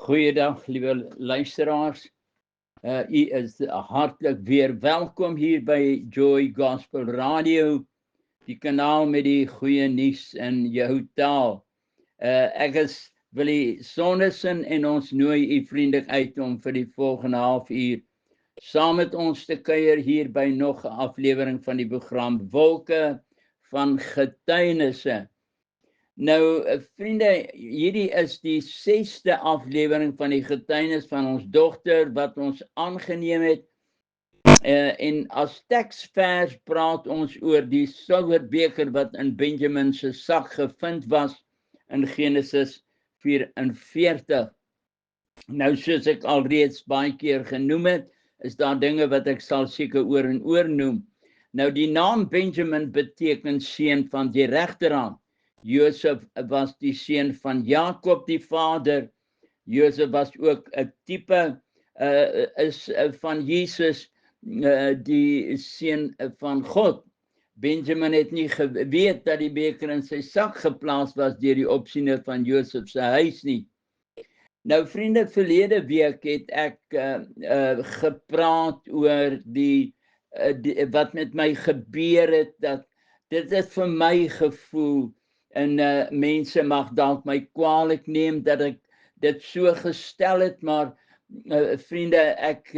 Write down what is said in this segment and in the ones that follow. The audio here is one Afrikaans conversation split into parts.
Goeiedag, lieve luisteraars. U is hartelijk weer welkom hier bij Joy Gospel Radio, die kanaal met die goeie nuus in jou taal. Ek is Willie Sondersen en ons nooi u vriendelik uit om vir die volgende half uur saam met ons te kuier hier by nog 'n aflewering van die program Wolke van Getuienisse. Nou, vriende, hierdie is die 6de aflewering van die getuienis van ons dogter wat ons aangeneem het. En as teksvers praat ons oor die silwerbeker wat in Benjamin se sak gevind was in Genesis 44. Nou, soos ek alreeds baie keer genoem het, is daar dinge wat ek sal seker oor en oor noem. Nou, die naam Benjamin beteken seun van die regterhand. Josef was die seun van Jakob die vader. Josef was ook 'n tipe van Jesus, die seun van God. Benjamin het nie geweet dat die beker in sy sak geplaas was deur die opsiener van Josef se huis nie. Nou vriende, verlede week het ek gepraat oor wat met my gebeur het, dat dit het vir my gevoel. En mense mag dalk my kwaadlik neem dat ek dit so gestel het, maar vriende, ek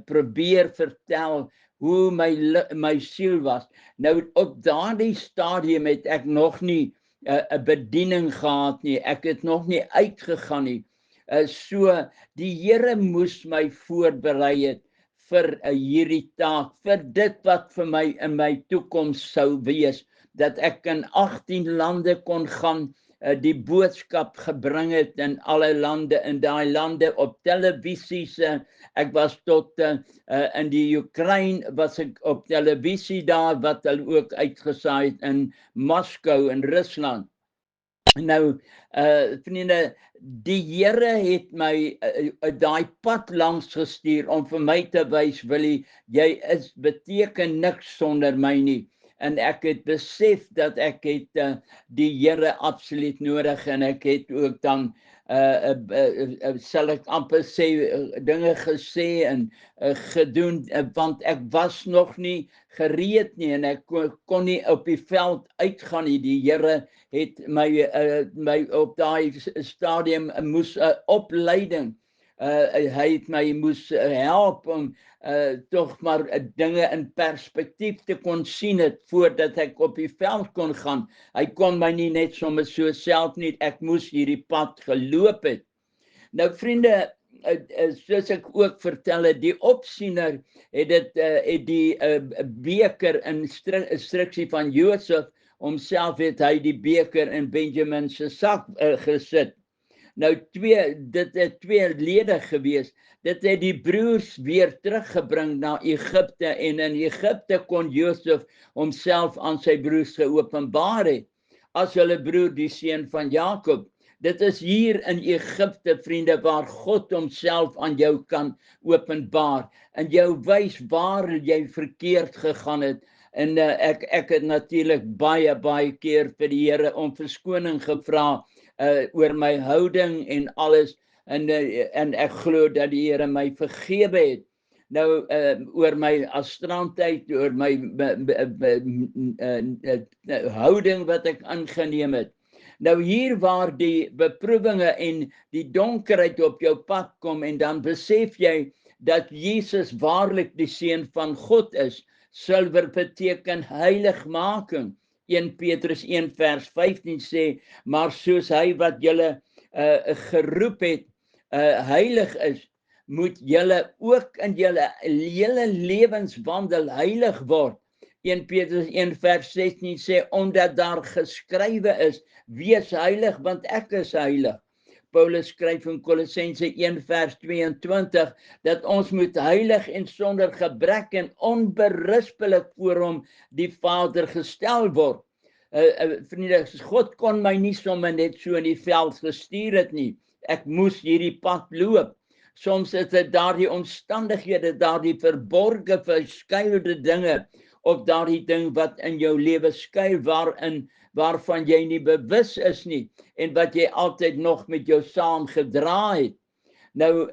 probeer vertel hoe my siel was. Nou op daardie stadium het ek nog nie 'n bediening gehad nie, ek het nog nie uitgegaan nie. So die Here moes my voorberei het vir hierdie taak, vir dit wat vir my in my toekoms sou wees, dat ek in 18 lande kon gaan, die boodskap gebring het in alle lande, in daai lande op televisies. Ek was tot in die Oekraïne was ek op televisie daar, wat hulle ook uitgesaai het in Moskou in Rusland. Nou, vriende, die Here het my daai pad langs gestuur om vir my te wys, Willie, jy beteken niks sonder my nie. En ek het besef dat ek het die Here absoluut nodig, en ek het ook dan sal ek amper sê dinge gesê en gedoen, want ek was nog nie gereed nie en ek kon nie op die veld uitgaan nie. Die Here het my op daai stadium moes opleiding, hy het my moes help om toch maar dinge in perspektief te kon sien het voordat ek op die veld kon gaan. Hy kon my nie net sommer so self nie, ek moes hierdie pad geloop het. Nou vriende, soos ek ook vertel het, die opsiener het die beker in instruksie van Josef, homself het hy die beker in Benjamin se sak gesit. Nou dit het tweeledig gewees. Dit het die broers weer teruggebring na Egipte, en in Egipte kon Josef homself aan sy broers geopenbaar het as hulle broer, die seun van Jakob. Dit is hier in Egipte, vriende, waar God homself aan jou kan openbaar en jou wys waar jy verkeerd gegaan het. En ek het natuurlik baie keer vir die Here om verskoning gevra oor my houding en alles, en ek glo dat die Here my vergewe het. Nou oor my astrantheid, oor my houding wat ek aangeneem het. Nou hier waar die beproewinge en die donkerheid op jou pad kom, en dan besef jy dat Jesus waarlik die seun van God is. Silwer beteken heiligmaking. 1 Petrus 1 vers 15 sê, maar soos hy wat julle geroep het, heilig is, moet julle ook in julle hele lewenswandel heilig word. 1 Petrus 1 vers 16 sê, omdat daar geskrywe is, wees heilig, want ek is heilig. Paulus skryf in Kolossense 1 vers 22, dat ons moet heilig en sonder gebrek en onberispelik voor hom die Vader gestel word. Vriende, God kon my nie sommer net so in die veld gestuur het nie. Ek moes hierdie pad loop. Soms is dit daardie omstandighede, daardie verborge, verskuilde dinge, of daardie ding wat in jou lewe skuil, waarin waarvan jy nie bewus is nie, en wat jy altyd nog met jou saam gedra het. Nou,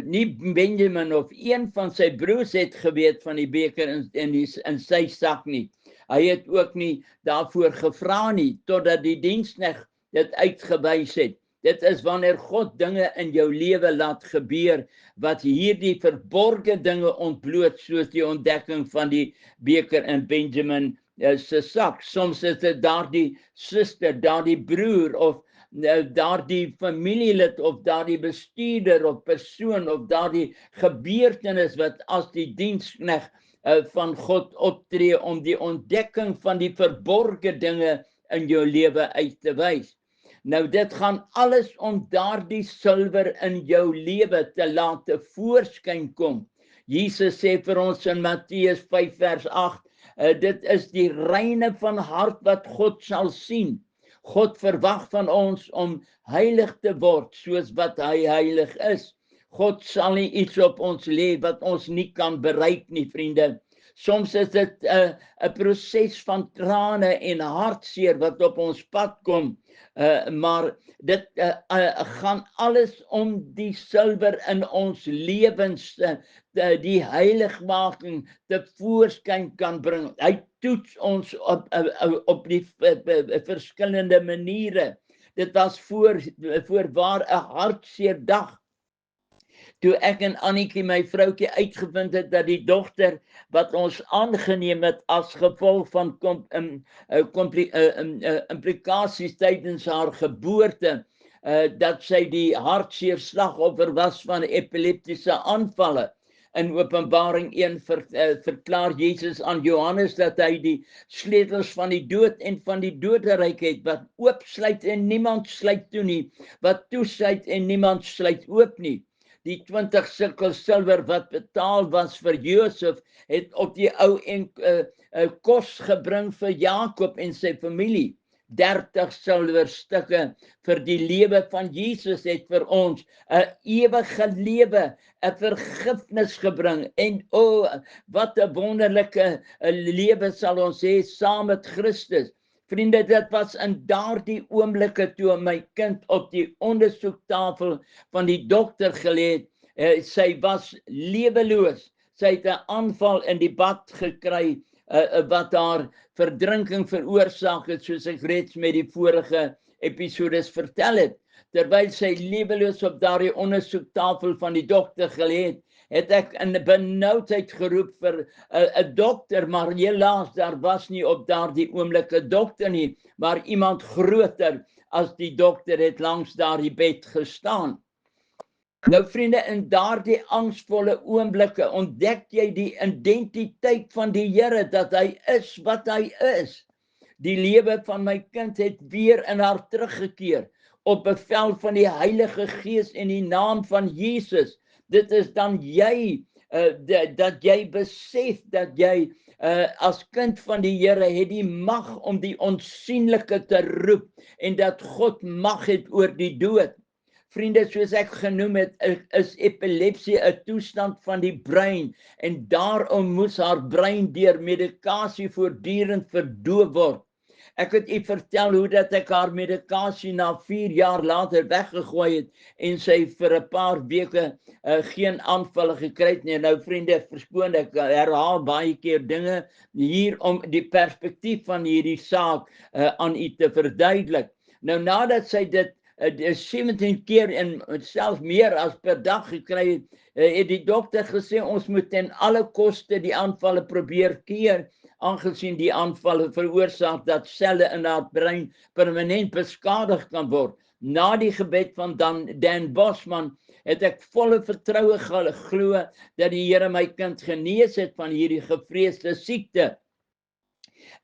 nie Benjamin of een van sy broers het geweet van die beker in sy sak nie. Hy het ook nie daarvoor gevra nie, totdat die diensknegt dit uitgewys het. Dit is wanneer God dinge in jou lewe laat gebeur, wat hierdie verborgde dinge ontbloot, soos die ontdekking van die beker in Benjamin se sak. Soms is dit daardie suster, daardie broer, of daardie familielid, of daardie bestuurder, of persoon, of daardie gebeurtenis, wat as die diensknegt van God optree, om die ontdekking van die verborgde dinge in jou lewe uit te wys. Nou, dit gaan alles om daardie silwer in jou lewe te laat voorskyn kom. Jesus sê vir ons in Matteus 5 vers 8, dit is die reine van hart wat God sal sien. God verwag van ons om heilig te word, soos wat hy heilig is. God sal nie iets op ons lê wat ons nie kan bereik nie, vriende. Soms is dit 'n proses van trane en hartseer wat op ons pad kom, maar dit gaan alles om die silwer in ons lewens, die heiligmaking te voorskyn kan bring. Hy toets ons op die verskillende maniere. Dit was voorwaar 'n hartseer dag, toe ek en Annetjie, my vroukie, uitgevind het dat die dogter wat ons aangeneem het as gevolg van implikasies tydens haar geboorte, dat sy die hartseer slagoffer was van epileptiese aanvalle. In Openbaring 1 verklaar Jesus aan Johannes dat hy die sleutels van die dood en van die doderyk het, wat oopsluit en niemand sluit toe nie, wat toesluit en niemand sluit oop nie. Die 20 sikkel silwer wat betaal was vir Josef, het op die ou kos gebring vir Jakob en sy familie. 30 silwerstukke vir die lewe van Jesus het vir ons 'n ewige lewe, 'n vergifnis gebring. En wat 'n wonderlike lewe sal ons hê saam met Christus. Vriende, dit was in daardie oomblikke toe my kind op die ondersoektafel van die dokter gelê het. Sy was leweloos. Sy het 'n aanval in die bad gekry, wat haar verdrinking veroorsaak het, soos ek reeds met die vorige episodes vertel het. Terwyl sy leweloos op daardie ondersoektafel van die dokter gelê het, het ek in benoudheid geroep vir 'n dokter, maar helaas, daar was nie op daardie oomblik 'n dokter nie, maar iemand groter as die dokter het langs daardie bed gestaan. Nou vriende, in daardie angsvolle oomblikke ontdek jy die identiteit van die Here, dat hy is wat hy is. Die lewe van my kind het weer in haar teruggekeer, op bevel van die Heilige Gees in die naam van Jesus. Dit is dan jy, dat jy besef dat jy as kind van die Here het die mag om die onsienlike te roep, en dat God mag het oor die dood. Vriende, soos ek genoem het, is epilepsie 'n toestand van die brein, en daarom moes haar brein deur medikasie voortdurend verdoof word. Ek het u vertel hoe dat ek haar medikasie na 4 jaar later weggegooi het, en sy vir 'n paar weke geen aanvalle gekry het nie. Nou vriende, verskoon, ek herhaal baie keer dinge hier om die perspektief van hierdie saak aan u te verduidelik. Nou, nadat sy dit 17 keer en selfs meer as per dag gekry het, het die dokter gesê ons moet ten alle koste die aanvalle probeer keer, aangesien die aanvalle veroorsaak dat selle in haar brein permanent beskadig kan word. Na die gebed van Dan Bosman het ek volle vertroue geglo dat die Here my kind genees het van hierdie gevreesde siekte.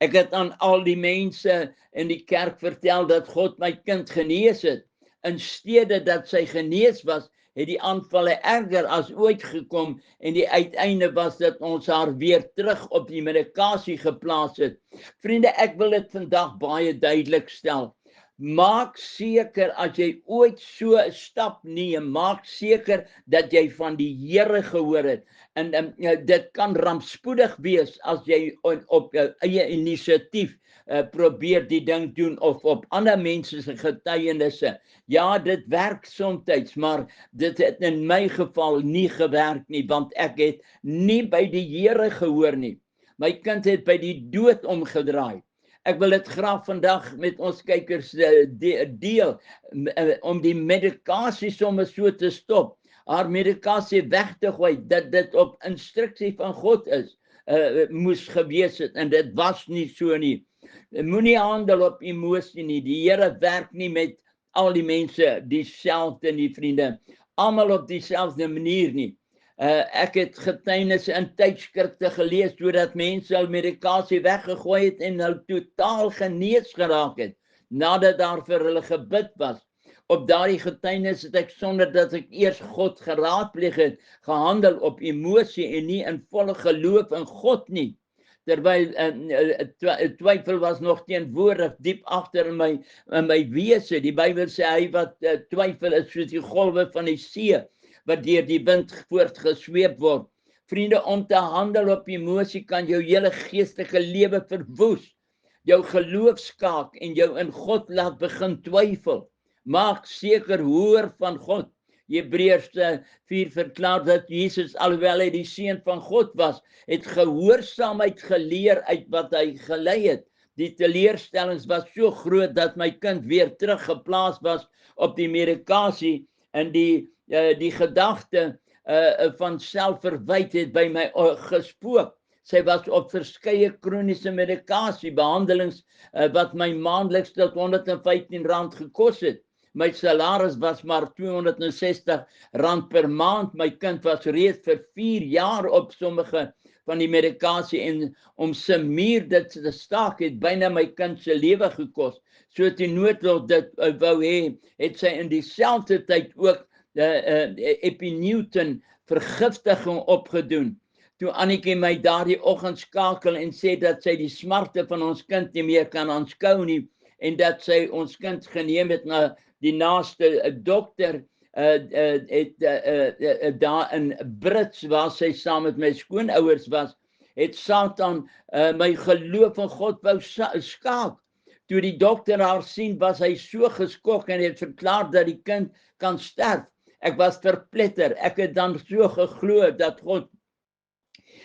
Ek het aan al die mense in die kerk vertel dat God my kind genees het. In steede dat sy genees was, het die aanvalle erger as ooit gekom, en die uiteinde was dat ons haar weer terug op die medikasie geplaas het. Vriende, ek wil dit vandag baie duidelik stel. Maak seker as jy ooit so 'n stap neem, maak seker dat jy van die Here gehoor het. En dit kan rampspoedig wees as jy op jou eie inisiatief probeer die ding doen of op ander mense se getuienisse. Ja, dit werk soms, maar dit het in my geval nie gewerk nie, want ek het nie by die Here gehoor nie. My kind het by die dood omgedraai. Ek wil dit graag vandag met ons kykers deel, om die medikasie sommer so te stop, haar medikasie weg te gooi, dat dit op instruksie van God is, moes gewees het, en dit was nie so nie. Moenie handel op emosie nie, die Here werk nie met al die mense dieselfde nie, vriende, almal op dieselfde manier nie. Ek het getuienisse in tydskrifte gelees sodat mense al medikasie weggegooi het en hulle totaal genees geraak het nadat daar vir hulle gebid was. Op daardie getuienis het ek sonder dat ek eers God geraadpleeg het, gehandel op emosie en nie in volle geloof in God nie. Terwyl twyfel was nog teenwoordig diep agter in my wese. Die Bybel sê hy wat twyfel is soos die golwe van die see, wat deur die wind voortgesweep word. Vriende, om te handel op emosie kan jou hele geestelike lewe verwoes, jou geloof skaak en jou in God laat begin twyfel. Maak seker hoor van God. Hebreërs 4 verklaar dat Jesus, alhoewel hy die seun van God was, het gehoorsaamheid geleer uit wat hy gelei het. Die teleurstellings was so groot dat my kind weer teruggeplaas was op die medikasie, en die gedagte van selfverwyte het by my gespook. Sy was op verskeie kroniese medikasie, behandelings wat my maandeliks tot R115 gekos het. My salaris was maar R260 per maand. My kind was reeds vir 4 jaar op sommige van die medikasie, en om se muur dit te staak het byna my kind se lewe gekos. So die noodlot dit wou hê, het sy in dieselfde tyd ook Epinewton vergiftiging opgedoen. Toe Annetjie my daardie oggend skakel en sê dat sy die smarte van ons kind nie meer kan aanskou nie, en dat sy ons kind geneem het na die naaste dokter, daar in Brits, waar sy saam met my skoonouers was, het Satan my geloof in God wou skaak. Toe die dokter haar sien, was hy so geskok en het verklaar dat die kind kan sterf. Ek was verpletter. Ek het dan so geglo dat God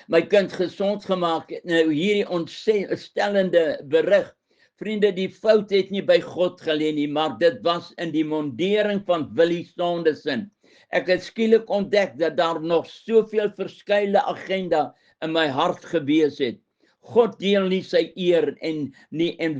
my kind gesond gemaak het. Nou hierdie ontstellende berig. Vriende, die fout het nie by God gelê nie, maar dit was in die mondering van Willie Saunderson. Ek het skielik ontdek dat daar nog soveel verskeie agenda in my hart gewees het. God deel nie sy eer en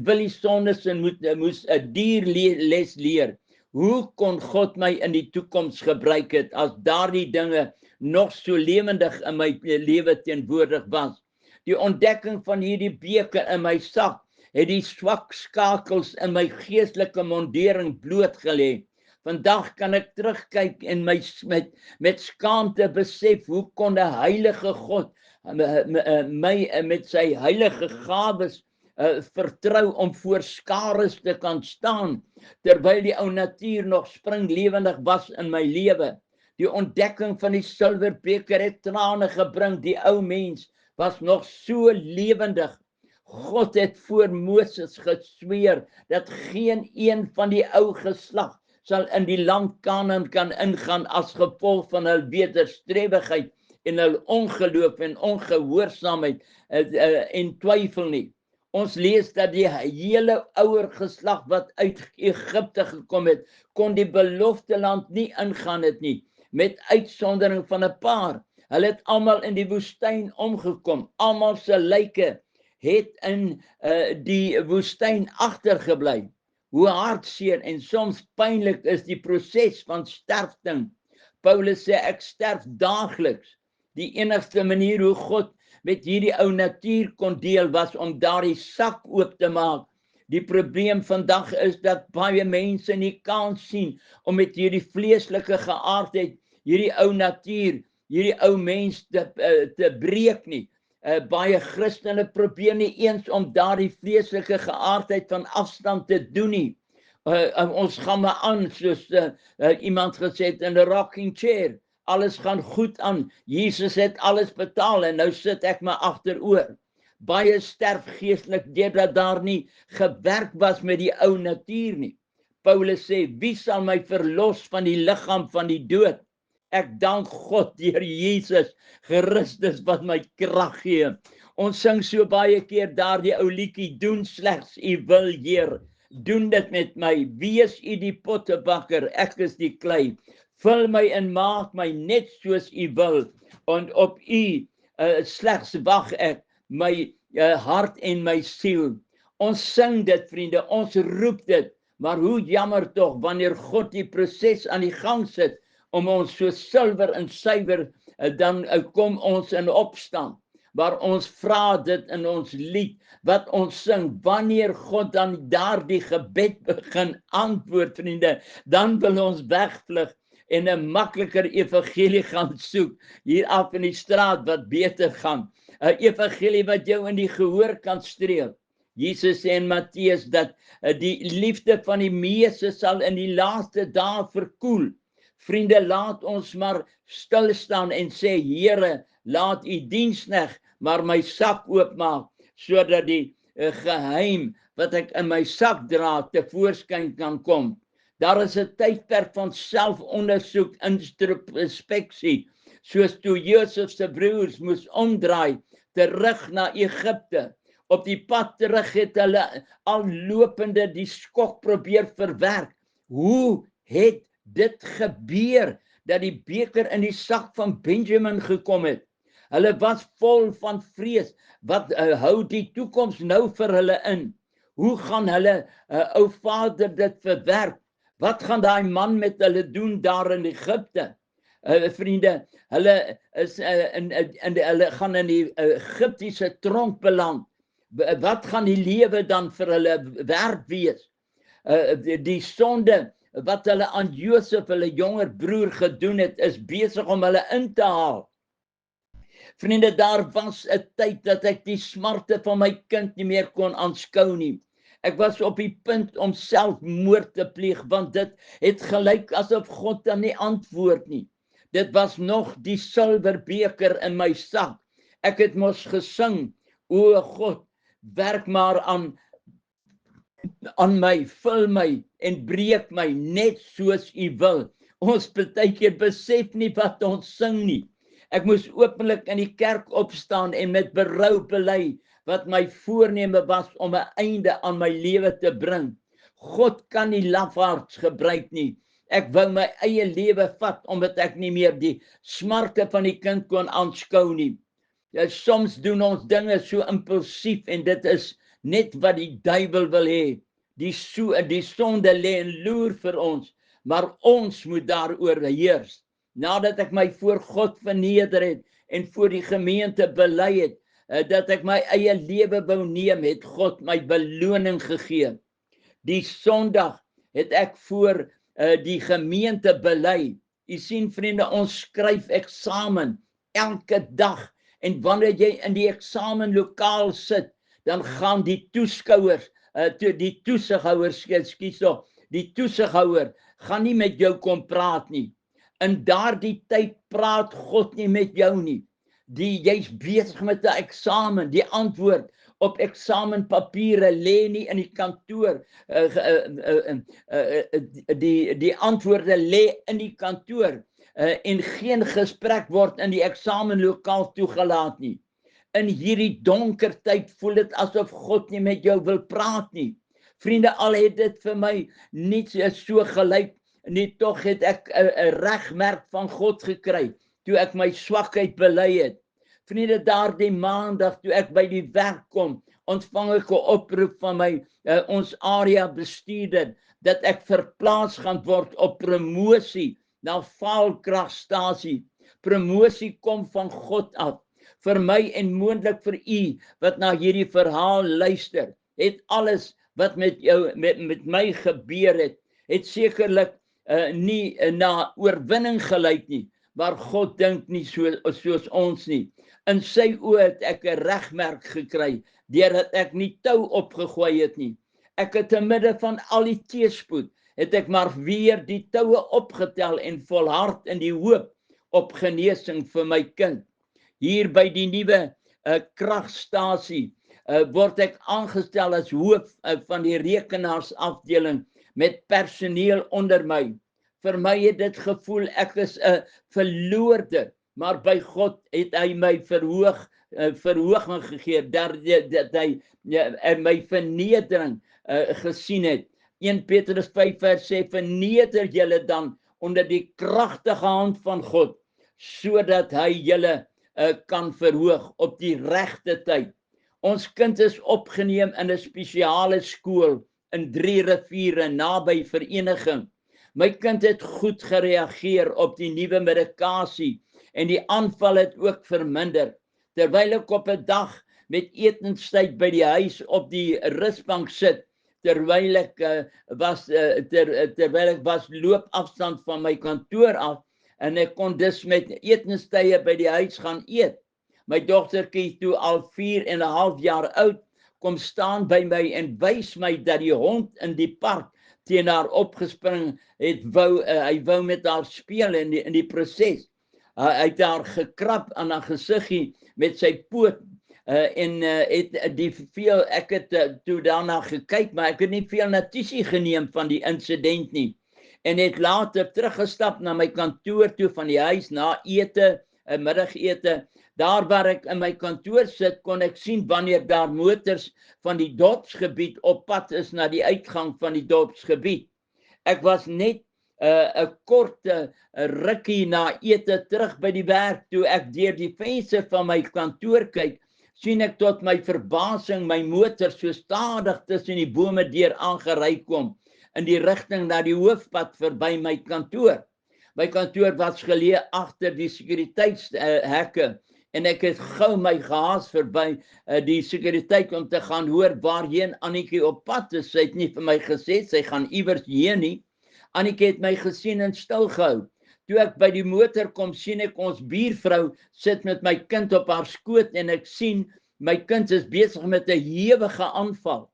Willie Saunderson moes 'n dierles leer. Hoe kon God my in die toekoms gebruik het as daardie dinge nog so lewendig in my lewe teenwoordig was? Die ontdekking van hierdie beker in my sak het die swak skakels in my geestelike mondering blootgelê. Vandag kan ek terugkyk en met skaamte besef, hoe kon 'n heilige God my met sy heilige gawes vertrou om voor skares te kan staan, terwyl die ou natuur nog springlewendig was in my lewe. Die ontdekking van die silwerbeker het trane gebring. Die ou mens was nog so lewendig. God het voor Moses gesweer dat geen een van die ou geslag sal in die land Kanaan kan ingaan as gevolg van hul wederstrewigheid en hul ongeloof en ongehoorsaamheid en twyfel nie. Ons lees dat die hele ouer geslag wat uit Egipte gekom het, kon die beloofde land nie ingaan het nie, met uitsondering van 'n paar. Hulle het almal in die woestyn omgekom. Almal se lyke het in die woestyn agtergebly. Hoe hartseer en soms pynlik is die proses van sterfting. Paulus sê, ek sterf daagliks. Die enigste manier hoe God met hierdie ou natuur kon deel was om daardie sak oop te maak. Die probleem vandag is dat baie mense nie kans sien om met hierdie vleeslike geaardheid, hierdie ou natuur, hierdie ou mens te breek nie. Baie Christene probeer nie eens om daardie vleeslike geaardheid van afstand te doen nie. Ons gaan maar aan, soos iemand gesê het, in 'n rocking chair. Alles gaan goed aan. Jesus het alles betaal en nou sit ek maar agteroor. Baie sterf geestelik deurdat daar nie gewerk was met die ou natuur nie. Paulus sê, wie sal my verlos van die liggaam van die dood? Ek dank God deur Jesus Christus wat my krag gee. Ons sing so baie keer daardie ou liedjie, doen slegs u wil, Heer. Doen dit met my, wees u die pottebakker, ek is die klei. Vul my en maak my net soos u wil. En op u slegs wag ek, my hart en my siel. Ons sing dit, vriende, ons roep dit. Maar hoe jammer tog, wanneer God die proses aan die gang sit, om ons so silwer en suiwer, dan kom ons in opstand. Maar ons vra dit in ons lied, wat ons sing, wanneer God dan daardie gebed begin antwoord, vriende, dan wil ons wegvlug en 'n makliker evangelie gaan soek, hier af in die straat wat beter gaan. 'n Evangelie wat jou in die gehoor kan streel. Jesus sê in Matteus dat die liefde van die meeste sal in die laaste dae verkoel. Vriende, laat ons maar stil staan en sê, Here, laat u diensknegt maar my sak oopmaak, sodat die geheim wat ek in my sak dra, tevoorskyn kan kom. Daar is 'n tydperk van selfondersoek, introspeksie, soos toe Josef se broers moes omdraai, terug na Egipte. Op die pad terug het hulle al lopende die skok probeer verwerk. Hoe het dit gebeur, dat die beker in die sak van Benjamin gekom het? Hulle was vol van vrees. Wat hou die toekoms nou vir hulle in? Hoe gaan hulle ou vader dit verwerk? Wat gaan daai man met hulle doen daar in Egipte? Vriende, hulle is hulle gaan in die Egiptiese tronk beland. Wat gaan die lewe dan vir hulle werd wees? Die sonde wat hulle aan Josef, hulle jonger broer, gedoen het, is besig om hulle in te haal. Vriende, daar was 'n tyd dat ek die smarte van my kind nie meer kon aanskou nie. Ek was op die punt om selfmoord te pleeg, want dit het gelyk asof God dan nie antwoord nie. Dit was nog die silwerbeker in my sak. Ek het mos gesing, o God, werk maar aan my, vul my en breek my net soos u wil. Ons partykeer besef nie wat ons sing nie. Ek moes openlik in die kerk opstaan en met berou bely wat my voorneme was om 'n einde aan my lewe te bring. God kan nie lafaards gebruik nie. Ek wou my eie lewe vat, omdat ek nie meer die smarte van die kind kon aanskou nie. Ja, soms doen ons dinge so impulsief, en dit is net wat die duiwel wil hê. Die sonde lê en loer vir ons, maar ons moet daaroor heers. Nadat ek my voor God verneder het en voor die gemeente bely het, dat ek my eie lewe wou neem, het God my beloning gegee. Die Sondag het ek voor die gemeente bely. U sien, vriende, ons skryf eksamen elke dag, en wanneer jy in die eksamenlokaal sit, dan gaan die toeskouers, die toesighouer gaan nie met jou kom praat nie. In daardie tyd praat God nie met jou nie. Jy's besig met 'n eksamen. Die antwoord op eksamenpapiere lê nie in die kantoor. Die antwoorde lê in die kantoor. En geen gesprek word in die eksamenlokaal toegelaat nie. In hierdie donker tyd voel dit asof God nie met jou wil praat nie. Vriende, al het dit vir my nie so gelyk nie, tog het ek 'n regmerk van God gekry toe ek my swakheid bely het. Vriende, daardie maandag toe ek by die werk kom, ontvang ek 'n oproep van ons area bestuurder dat ek verplaas gaan word op promosie na Vaalkragstasie. Promosie kom van God af. Vir my en moontlik vir u wat na hierdie verhaal luister, het alles wat met my gebeur het sekerlik nie na oorwinning gelyk nie, maar God dink nie soos ons nie. In sy oë het ek 'n regmerk gekry, deurdat ek nie tou opgegooi het nie. Ek het te midde van al die teëspoed, het ek maar weer die toue opgetel en volhard in die hoop op genesing vir my kind. Hier by die nuwe kragstasie word ek aangestel as hoof van die rekenaarsafdeling met personeel onder my. Vir my het dit gevoel ek is 'n verloorde, maar by God het hy my verhoging gegee, dat hy my vernedering gesien het. 1 Petrus 5 vers sê, verneder julle dan onder die kragtige hand van God, sodat hy julle kan verhoog op die regte tyd. Ons kind is opgeneem in 'n spesiale skool in 3 Riviere naby Vereniging. My kind het goed gereageer op die nuwe medikasie en die aanval het ook verminder. Terwyl ek op 'n dag met etenstyd by die huis op die rusbank sit, terwyl ek was loopafstand van my kantoor af en ek kon dus met etenstye by die huis gaan eet. My dogtertjie, toe al 4,5 jaar oud, kom staan by my en wys my dat die hond in die park teen haar opgespring het, hy wou met haar speel in die proses. Hy het haar gekrap aan haar gesiggie met sy poot ek het toe daarna gekyk, maar ek het nie veel notisie geneem van die insident nie en het later teruggestap na my kantoor toe van die huis na ete, middagete. Daar waar ek in my kantoor sit, kon ek sien wanneer daar motors van die dorpsgebied op pad is na die uitgang van die dorpsgebied. Ek was net 'n korte rukkie na ete terug by die werk. Toe ek deur die venster van my kantoor kyk, sien ek tot my verbasing my motor so stadig tussen die bome deur aangery kom in die rigting na die hoofpad verby my kantoor. My kantoor was geleë agter die sekuriteitshekke en ek het gou my gehaas verby die sekuriteit om te gaan hoor waarheen Annetjie op pad is. Sy het nie vir my gesê sy gaan iewers heen nie. Annetjie het my gesien en stil gehou. Toe ek by die motor kom, sien ek ons buurvrou sit met my kind op haar skoot en ek sien my kind is besig met 'n hewige aanval.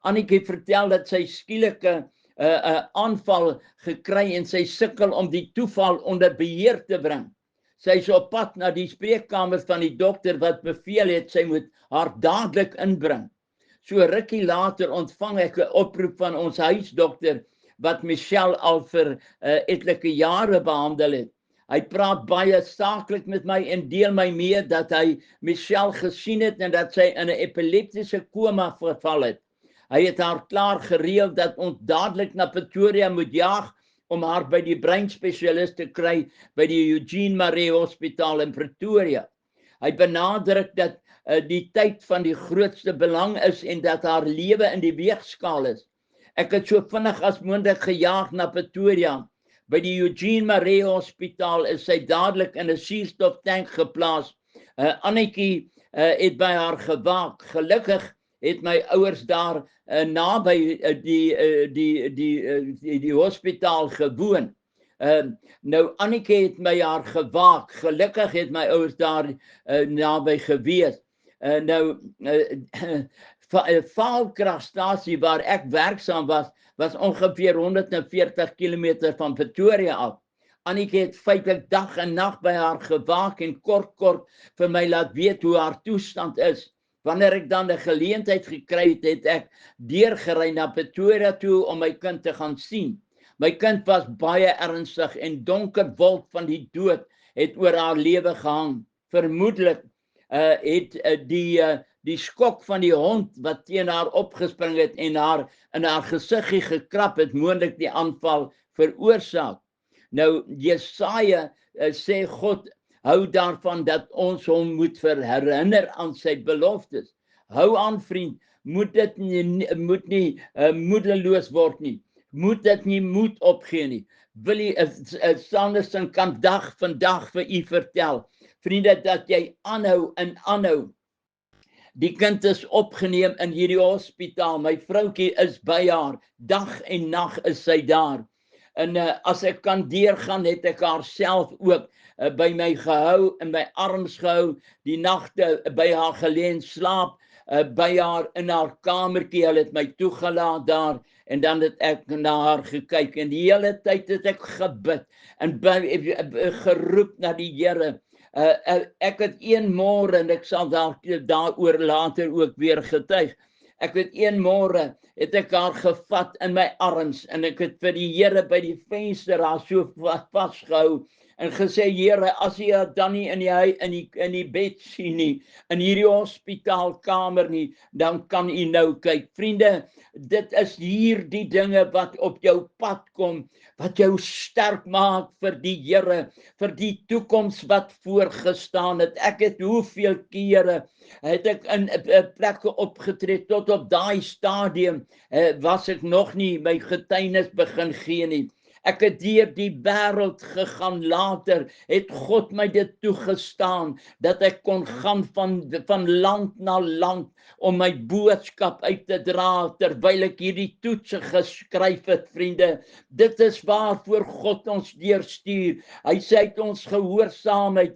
Annetjie vertel dat sy skielike 'n aanval gekry en sy sukkel om die toeval onder beheer te bring. Sy is op pad na die spreekkamer van die dokter wat beveel het sy moet haar dadelik inbring. So rukkie later ontvang ek 'n oproep van ons huisdokter wat Michelle al vir etlike jare behandel het. Hy praat baie saaklik met my en deel my mee dat hy Michelle gesien het en dat sy in 'n epileptiese koma verval het. Hy het haar klaar gereël dat ons dadelik na Pretoria moet jaag om haar by die breinspesialist te kry by die Eugene Maree Hospitaal in Pretoria. Hy benadruk dat die tyd van die grootste belang is en dat haar lewe in die weegskaal is. Ek het so vinnig as moontlik gejaag na Pretoria. By die Eugene Maree Hospitaal is sy dadelik in 'n suurstoftank geplaas. Annetjie het by haar gewaak. Gelukkig het my ouers daar naby die hospitaal gewoon. Nou Annetjie het by haar gewaak. Gelukkig het my ouers daar naby gewees. Vaalkragstasie waar ek werksaam was ongeveer 140 km van Pretoria af. Annetjie het feitlik dag en nag by haar gewaak en kort vir my laat weet hoe haar toestand is. Wanneer ek dan 'n geleentheid gekry het, het ek deurgery na Pretoria toe om my kind te gaan sien. My kind was baie ernstig en donker wolk van die dood het oor haar lewe gehang. Vermoedelik het die skok van die hond wat teen haar opgespring het en haar in haar gesiggie gekrap het, moontlik die aanval veroorsaak. Nou Jesaja sê God hou daarvan dat ons hom moet herinner aan sy beloftes. Hou aan vriend, moet nie moedeloos word nie. Moet dit nie moed opgee nie. Willie Sanderson kan vandag vir u vertel, vriende, dat jy aanhou. Die kind is opgeneem in hierdie hospitaal. My vroutjie is by haar. Dag en nag is sy daar. En as ek kan deurgaan, het ek haar self ook by my gehou, in my arms gehou, die nagte by haar geleen slaap. by haar in haar kamertjie, hulle het my toegelaat daar, en dan het ek na haar gekyk, en die hele tyd het ek gebid, en geroep na die Here. Ek het een môre, en ek sal daaroor later ook weer getuig, ek het een môre, het ek haar gevat in my arms, en ek het vir die Here by die venster haar so vasgehou, en gesê, Here, as jy haar dan nie in die bed sien nie, in hierdie hospitaalkamer nie, dan kan jy nou kyk. Vriende, dit is hier die dinge wat op jou pad kom, wat jou sterk maak vir die Here, vir die toekoms wat voorgestaan het. Ek het hoeveel kere, het ek in plekke opgetree, tot op daai stadium, was ek nog nie my getuienis begin gee nie. Ek het deur die wêreld gegaan later, het God my dit toegestaan, dat ek kon gaan van land na land, om my boodskap uit te dra, terwyl ek hierdie toetse geskryf het, vriende. Dit is waarvoor God ons deurstuur. Hy sê uit ons gehoorsaamheid,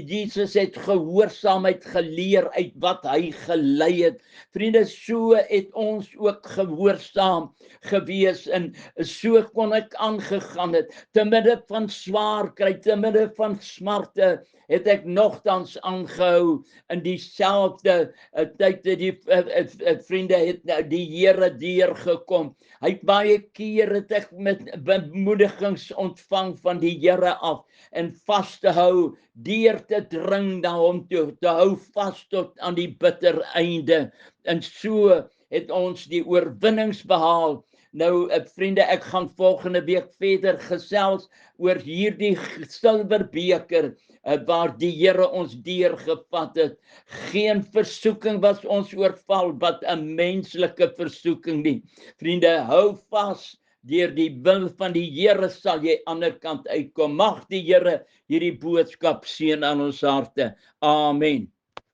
Jesus het gehoorsaamheid geleer uit wat hy gelei het. Vriende, so het ons ook gehoorsaam gewees, en so kon ek aangegaan het, te midde van swaar kry, te midde van smarte, het ek nogtans aangehou in dieselfde tyd. Vriende, het die Here deurgekom. Hy het baie keer het ek met bemoedigings ontvang van die Here af, en vas te hou, deur te dring na hom toe, te hou vas tot aan die bitter einde. En so het ons die oorwinnings behaal. Nou, vriende, ek gaan volgende week verder gesels oor hierdie silwerbeker, waar die Here ons deurgevat het. Geen versoeking was ons oorval, wat 'n menslike versoeking nie. Vriende, hou vas, deur die wil van die Here sal jy ander kant uitkom. Mag die Here hierdie boodskap seën aan ons harte. Amen.